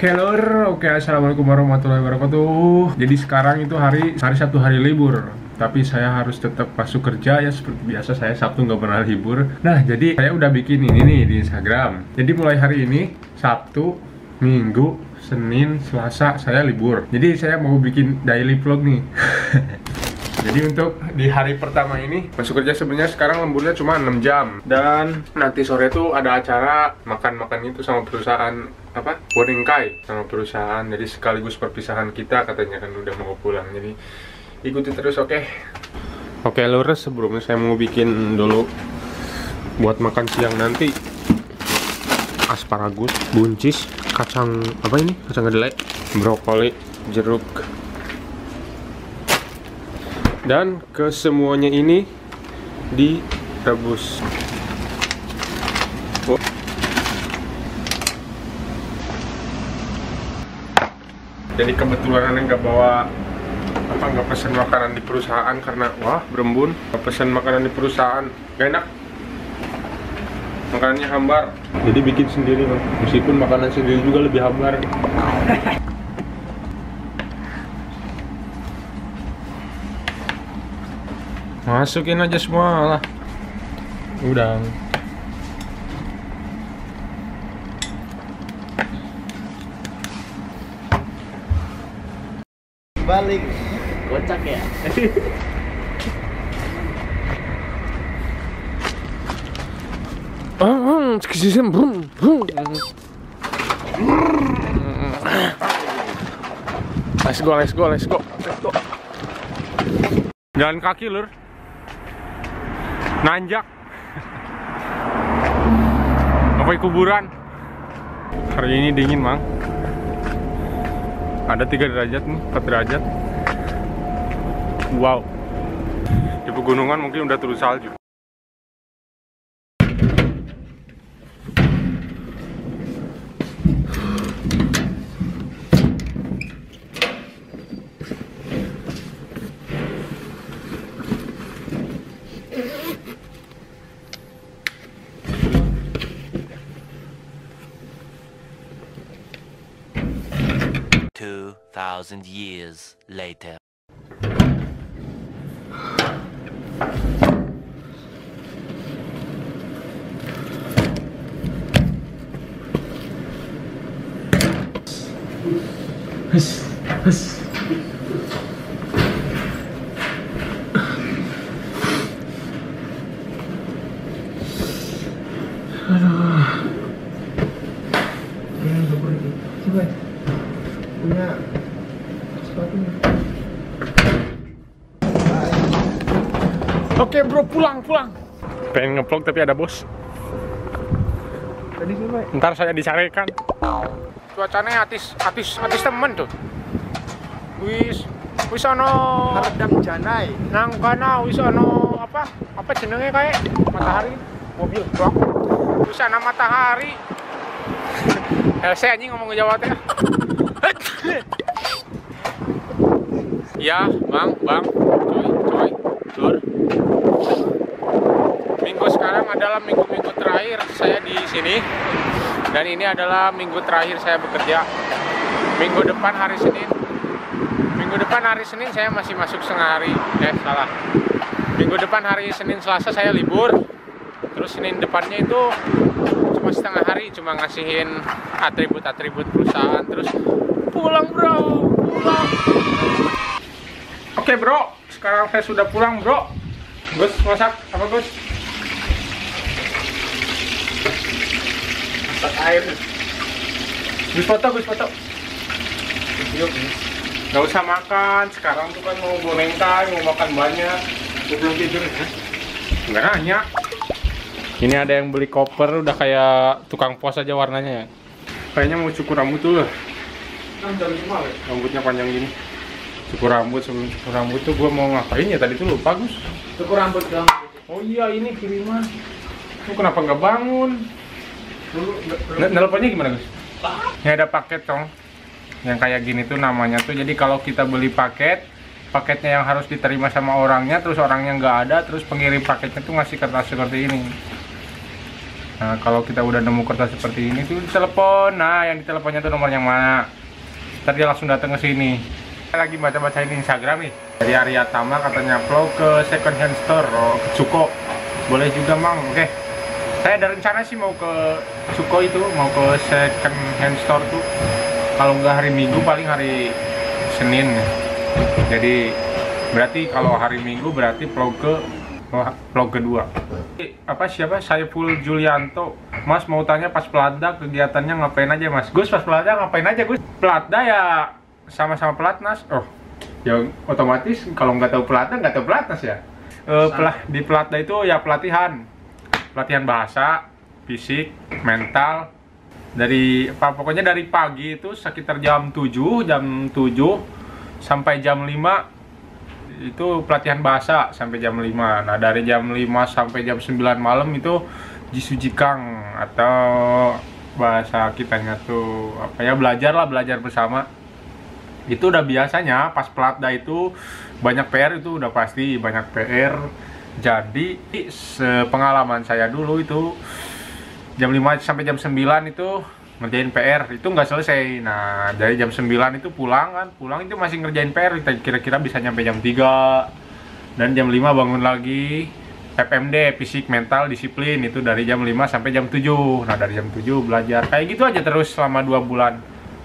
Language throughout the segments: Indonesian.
Oke lur, oke, assalamualaikum warahmatullahi wabarakatuh. Jadi sekarang itu hari satu hari libur, tapi saya harus tetap masuk kerja ya seperti biasa. Saya Sabtu nggak pernah libur. Nah, jadi saya udah bikin ini nih di Instagram. Jadi mulai hari ini Sabtu, Minggu, Senin, Selasa saya libur. Jadi saya mau bikin daily vlog nih. Jadi untuk di hari pertama ini masuk kerja sebenarnya sekarang lemburnya cuma 6 jam. Dan nanti sore tuh ada acara makan-makan itu sama perusahaan apa? Boarding Kai sama perusahaan. Jadi sekaligus perpisahan kita katanya kan udah mau pulang. Jadi ikuti terus, oke? Oke lur, sebelumnya saya mau bikin dulu buat makan siang nanti. Asparagus, buncis, kacang apa ini? Kacang kedelai, brokoli, jeruk. Dan kesemuanya ini direbus. Oh. Jadi kebetulan aneh nggak bawa nggak pesen makanan di perusahaan karena wah berembun. Nggak pesen makanan di perusahaan gak enak, makanannya hambar. Jadi bikin sendiri bang. Meskipun makanan sendiri juga lebih hambar. Masukin aja semua lah udang. Balik kocak ya. Let's go. Jalan kaki lur, nanjak sampai kuburan. Hari ini dingin mang, ada 3 derajat nih, 4 derajat. Wow, di pegunungan mungkin udah turun salju. Thousand years later. Hus. Aduh. Coba. Punya sepatunya. Oke bro, pulang. Pengen ngevlog tapi ada bos. Tadi sih, Ntar saya dicarikan. Cuacanya atis temen tuh. Wis ono Hardang Janai. nang kana wis ono apa jenenge kayak matahari mobil doang. Wis ana matahari. Saya anjing ngomong Jawa teh. Ya, bang, coy, tur. Minggu sekarang adalah minggu terakhir saya di sini, dan ini adalah minggu terakhir saya bekerja. Minggu depan hari Senin saya masih masuk setengah hari. Salah. Minggu depan hari Senin Selasa saya libur. Terus Senin depannya itu cuma setengah hari, cuma ngasihin atribut perusahaan. Terus pulang bro, pulang. Oke bro, sekarang saya sudah pulang bro. Gus masak apa Gus? Masak air. Gus foto. Gak usah makan, sekarang tuh kan mau goreng kai, mau makan banyak. Belum tidur ya? Enggak nanya. Ini ada yang beli koper, udah kayak tukang pos aja warnanya ya. Kayaknya mau cukur rambut dulu. Rambutnya panjang gini. Cukur rambut, sebelum cukur rambut tuh gue mau ngapain ya tadi tuh lupa Gus. Cukur rambut dong. Oh iya, ini kiriman. Lu kenapa nggak bangun? Nelponnya gimana Gus? Ini ada paket dong. Yang kayak gini tuh namanya tuh, jadi kalau kita beli paketnya yang harus diterima sama orangnya, terus orangnya nggak ada, terus pengirim paketnya tuh ngasih kertas seperti ini. Nah, kalau kita udah nemu kertas seperti ini tuh telepon. Nah, yang diteleponnya tuh nomor yang mana? Ntar dia langsung datang ke sini. Saya lagi baca-bacain Instagram nih. Dari Arya Tama katanya vlog ke second hand store, ke Cuko. Boleh juga, Mang. Oke. Saya ada rencana sih mau ke Cuko itu, mau ke second hand store tuh. Kalau nggak hari Minggu paling hari Senin. Jadi berarti kalau hari Minggu berarti vlog kedua. Siapa? Saiful Julianto. Mas mau tanya pas Pelatda kegiatannya ngapain aja, Mas? Gus pas Pelatda ngapain aja, Gus? Pelatda ya sama-sama pelatnas. Oh, ya otomatis kalau nggak tahu Pelatda nggak tahu pelatnas ya. Di Pelatda itu ya pelatihan bahasa, fisik, mental. Pokoknya dari pagi itu sekitar jam 7 sampai jam 5 itu pelatihan bahasa sampai jam 5. Nah, dari jam 5 sampai jam 9 malam itu jisujikang atau bahasa kitanya tuh belajar bersama. Itu udah biasanya pas Pelatda itu banyak PR, itu udah pasti banyak PR. Jadi sepengalaman saya dulu itu jam 5 sampai jam 9 itu ngerjain PR, itu nggak selesai. Nah, dari jam 9 itu pulang itu masih ngerjain PR, kira-kira bisa nyampe jam 3. Dan jam 5 bangun lagi, FMD, fisik, mental, disiplin, itu dari jam 5 sampai jam 7. Nah, dari jam 7 belajar, kayak gitu aja terus selama 2 bulan.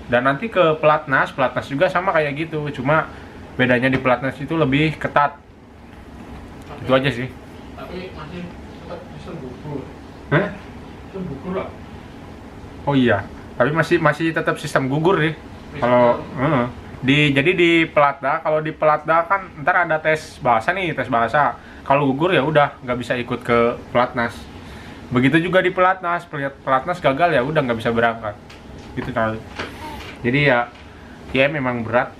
Dan nanti ke Pelatnas juga sama kayak gitu, cuma bedanya di Pelatnas itu lebih ketat. Itu aja sih. Tapi masih tetap bisa gugur. Hah? Itu gugur lah. Oh iya, tapi masih tetap sistem gugur nih. Kalau jadi di Pelatda, kalau di Pelatda kan ntar ada tes bahasa. Kalau gugur ya udah nggak bisa ikut ke Pelatnas. Begitu juga di Pelatnas gagal ya udah nggak bisa berangkat. Gitu kali. Jadi ya memang berat,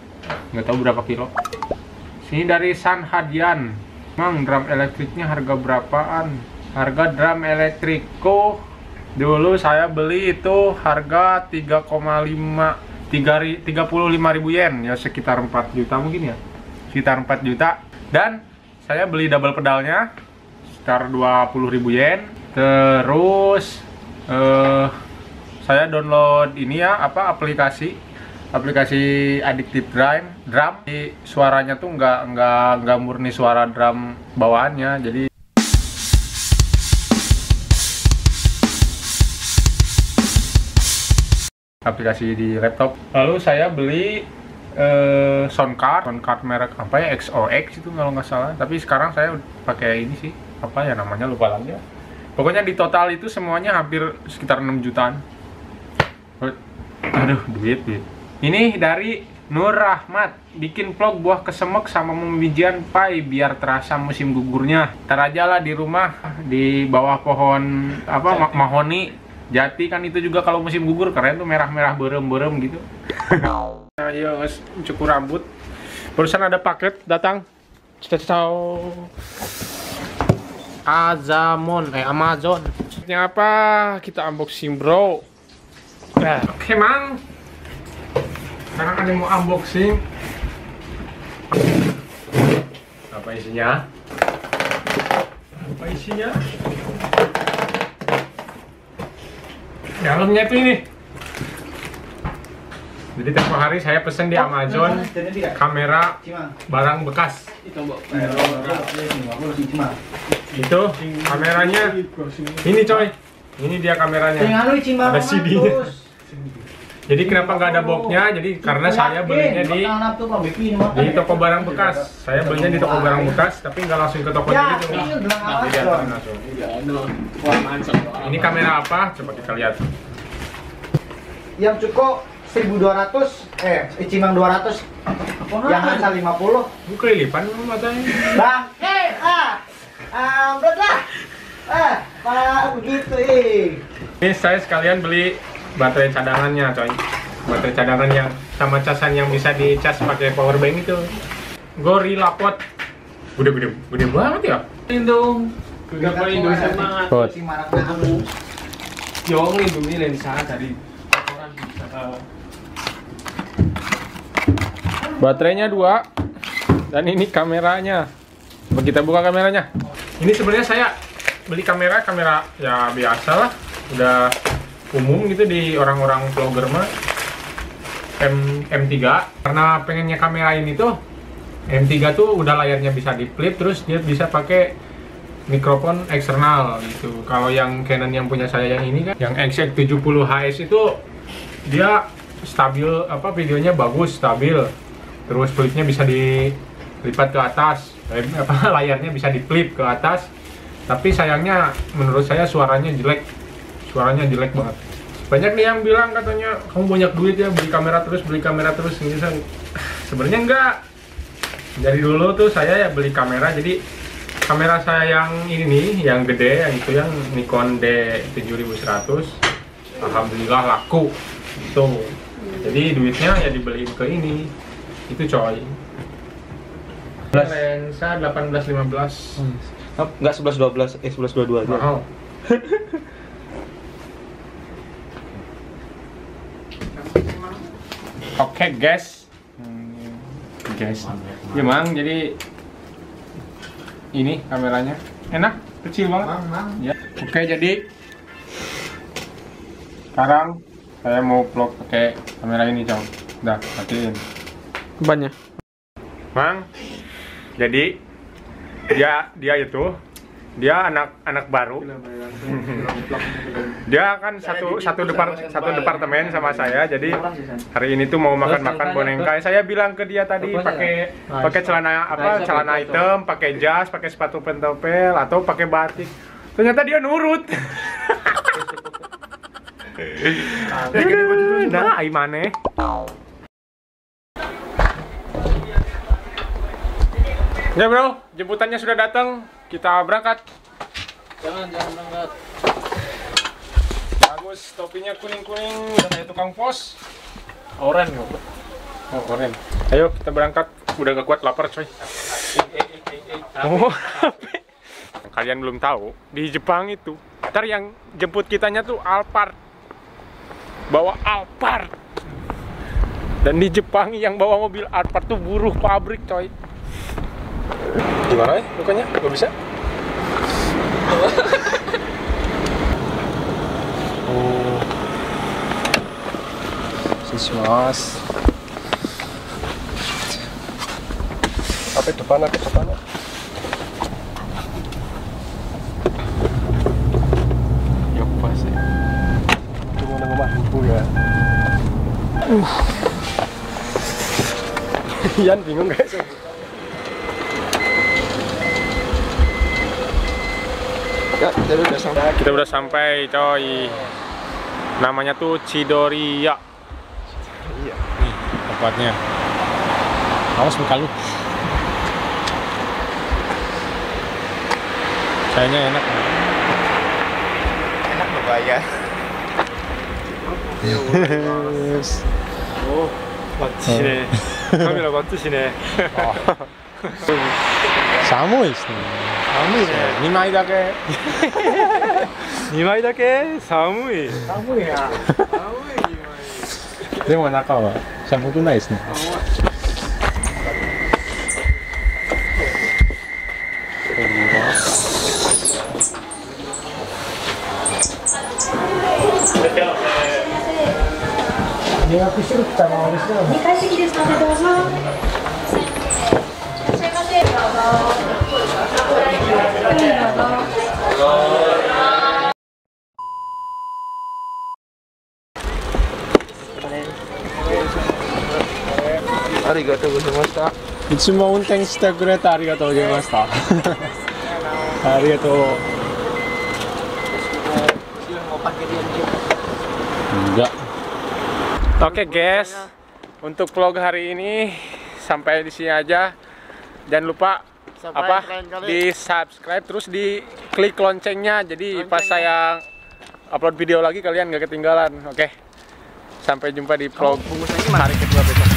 nggak tahu berapa kilo. Sini dari San Hadian, Mang, drum elektriknya harga berapaan? Harga drum elektrikku dulu saya beli itu harga 35.000 yen, ya sekitar 4 juta mungkin ya. Sekitar 4 juta. Dan saya beli double pedalnya sekitar 20.000 yen. Terus saya download ini ya, aplikasi Addictive Drum. Suaranya tuh nggak murni suara drum bawaannya, jadi aplikasi di laptop. Lalu saya beli soundcard merek apa ya, XOX itu kalau nggak salah. Tapi sekarang saya pakai ini sih, apa ya namanya, lupa lagi ya. Pokoknya di total itu semuanya hampir sekitar 6 jutaan. Aduh, duit. Ini dari Nur Rahmat, bikin vlog buah kesemek sama pemijian pai biar terasa musim gugurnya. Ntar aja lah di rumah, di bawah pohon mahoni. Jati kan itu juga kalau musim gugur keren tuh, merah-merah berem gitu. Ayo cukur rambut. Barusan ada paket datang. Amazon. Ini apa? Kita unboxing, bro. Oke, Mang. Sekarang ada yang mau unboxing. Apa isinya? Dalamnya itu ini. Jadi tempo hari saya pesen di Amazon kamera barang bekas. Itu kameranya. Ini coy. Ini dia kameranya. Ada CD-nya. Jadi kenapa nggak ada boxnya? Jadi karena saya belinya di toko barang bekas. Saya belinya di toko barang bekas, tapi nggak langsung ke tokonya gitu. Ini kamera apa? Coba kita lihat. Yang cukup 1.200, Icimang 200, yang Hansa 50. Bukan kelilipan matanya. Bang, Pak, begitu Ini saya sekalian beli baterai cadangannya, coy. Baterai cadangan yang sama casan yang bisa dicas pakai power bank itu. Gorilla Pot. Gede banget ya. Indung. Kenapa Indonesia banget? Pot. Yo lindungi lensa dari kotoran. Baterainya 2. Dan ini kameranya. Coba kita buka kameranya. Ini sebenarnya saya beli kamera ya biasa lah. udah umum gitu di orang-orang vlogger mah. M3 karena pengennya kamerain itu M3 tuh udah layarnya bisa di flip, terus dia bisa pakai mikrofon eksternal gitu. Kalau yang Canon yang punya saya yang ini kan, yang XX70HS itu dia stabil, apa, videonya bagus, stabil. Terus flipnya bisa dilipat ke atas, layarnya bisa di flip ke atas. Tapi sayangnya menurut saya suaranya jelek banget. Banyak nih yang bilang katanya kamu banyak duit ya, beli kamera terus gitu. Sebenarnya enggak. Dari dulu tuh saya ya beli kamera, jadi kamera saya yang ini nih, yang gede, yang itu yang Nikon D7100, alhamdulillah laku gitu. Jadi duitnya ya dibeliin ke ini, itu coy. Lensa 18-15. Enggak 11-12, 11-22 aja. Mahal. Oke guys, ya mang, jadi ini kameranya enak, kecil banget. Ya. Oke, jadi sekarang saya mau vlog pakai kamera ini, Cong. Udah, matiin. Banyak. Mang, jadi dia anak baru. Dia kan satu departemen sama saya, jadi hari ini tuh mau makan bonengka. Saya bilang ke dia tadi pakai celana hitam, pakai jas, pakai sepatu pentopel atau pakai batik. Ternyata dia nurut. Nah, aimane. Ya bro, jemputannya sudah datang. Kita berangkat. Jangan berangkat. Bagus, topinya kuning-kuning, udah kayak tukang pos. Oren kok. Oh, oren. Ayo kita berangkat. Udah gak kuat, lapar coy. Oh, kalian belum tahu, di Jepang itu ntar yang jemput kitanya tuh Alphard. Bawa Alphard. Dan di Jepang yang bawa mobil Alphard tuh buruh pabrik coy. Gimana ya lukanya? Gak bisa? Oh. Siswas. Apa depan? Ya pas ya. Cuma mampu ya. Ian bingung guys. Ya, kita udah sampai coy. Namanya tuh Chidoriya. Iya. Nih tempatnya. Awas muka lu. Kayaknya enak. Enak berbayar. Yes. Oh, 맞지네. 카메라 맞으시네.寒いですね。寒いね。2枚だけ。2枚だけ寒い。Kamu ya. でも中は寒くないですね。予約してるって言ったらですけど。2階席ですのでどうぞ。いらっしゃいませ。どうぞ。ありがとうございました。いつも運転してくれてありがとうございました。ありがとう。Enggak. Oke guys, untuk vlog hari ini sampai di sini aja. Jangan lupa di subscribe, terus di klik loncengnya. Jadi pas saya upload video lagi kalian nggak ketinggalan. Oke, sampai jumpa di vlog hari kedua besok.